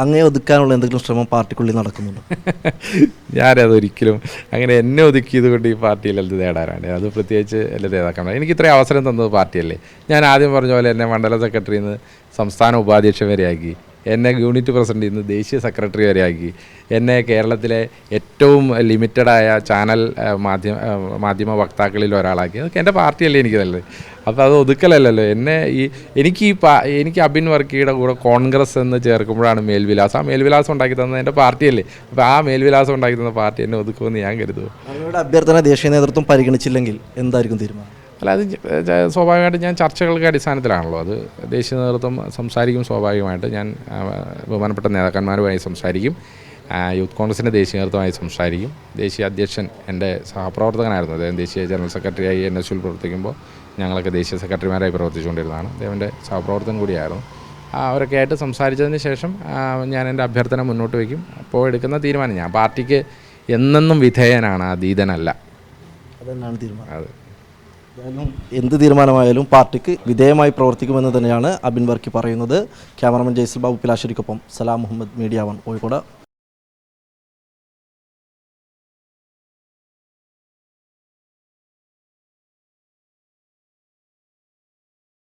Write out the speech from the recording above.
അങ്ങേ ഒതുക്കാനുള്ള എന്തെങ്കിലും ശ്രമം പാർട്ടിക്കുള്ളിൽ നടക്കുന്നുണ്ടോ? ഞാനതൊരിക്കലും അങ്ങനെ എന്നെ ഒതുക്കിയത് കൊണ്ട് ഈ പാർട്ടിയിൽ എന്ത് നേടാനാണ്? അത് പ്രത്യേകിച്ച് എല്ലാ നേതാക്കളാണ്. എനിക്ക് ഇത്രയും അവസരം തന്നത് പാർട്ടിയല്ലേ. ഞാൻ ആദ്യം പറഞ്ഞ പോലെ എന്നെ മണ്ഡലം സെക്രട്ടറിയിൽ നിന്ന് സംസ്ഥാന ഉപാധ്യക്ഷൻ വരെയാക്കി, എന്നെ യൂണിറ്റ് പ്രസിഡന്റിൽ നിന്ന് ദേശീയ സെക്രട്ടറി വരെയാക്കി, എന്നെ കേരളത്തിലെ ഏറ്റവും ലിമിറ്റഡായ ചാനൽ മാധ്യമ വക്താക്കളിൽ ഒരാളാക്കി. അതൊക്കെ എൻ്റെ പാർട്ടിയല്ലേ എനിക്ക് നല്ലത്. അപ്പോൾ അത് ഒതുക്കലല്ലല്ലോ. എനിക്ക് അബിൻ വർക്കിയുടെ കൂടെ കോൺഗ്രസ് എന്ന് ചേർക്കുമ്പോഴാണ് മേൽവിലാസം. ആ മേൽവിലാസം ഉണ്ടാക്കി തന്നത് എൻ്റെ പാർട്ടിയല്ലേ. അപ്പോൾ ആ മേൽവിലാസം ഉണ്ടാക്കി തന്ന പാർട്ടി എന്നെ ഒതുക്കുമെന്ന് ഞാൻ കരുതുന്നു. അവരുടെ അഭ്യർത്ഥന ദേശീയ നേതൃത്വം പരിഗണിച്ചില്ലെങ്കിൽ എന്തായിരിക്കും തീരുമാനം? അല്ല, അത് സ്വാഭാവികമായിട്ട് ഞാൻ ചർച്ചകൾക്ക് അടിസ്ഥാനത്തിലാണല്ലോ. അത് ദേശീയ നേതൃത്വം സംസാരിക്കും. സ്വാഭാവികമായിട്ട് ഞാൻ ബഹുമാനപ്പെട്ട നേതാക്കന്മാരുമായി സംസാരിക്കും. യൂത്ത് കോൺഗ്രസിൻ്റെ ദേശീയ നേതൃത്വമായി സംസാരിക്കും. ദേശീയ അധ്യക്ഷൻ എൻ്റെ സഹപ്രവർത്തകനായിരുന്നു. അദ്ദേഹം ദേശീയ ജനറൽ സെക്രട്ടറിയായി NSUവിൽ പ്രവർത്തിക്കുമ്പോൾ ഞങ്ങളൊക്കെ ദേശീയ സെക്രട്ടറിമാരായി പ്രവർത്തിച്ചുകൊണ്ടിരുന്നതാണ്. അദ്ദേഹത്തിൻ്റെ സഹപ്രവർത്തകൻ കൂടിയായിരുന്നു. അവരൊക്കെ ആയിട്ട് സംസാരിച്ചതിന് ശേഷം ഞാൻ എൻ്റെ അഭ്യർത്ഥന മുന്നോട്ട് വയ്ക്കും. അപ്പോൾ എടുക്കുന്ന തീരുമാനം, ഞാൻ പാർട്ടിക്ക് എന്നെന്നും വിധേയനാണ്, അതീതനല്ല. അതെന്നാണ് തീരുമാനം. അത് എന്തായാലും എന്ത് തീരുമാനമായാലും പാർട്ടിക്ക് വിധേയമായി പ്രവർത്തിക്കുമെന്ന് തന്നെയാണ് അബിൻ വർക്കി പറയുന്നത്. ക്യാമറമാൻ ജയ്സൽ ബാബു പിലാശ്ശേരിക്കൊപ്പം സലാം മുഹമ്മദ്, മീഡിയ 1 കോഴിക്കോട്.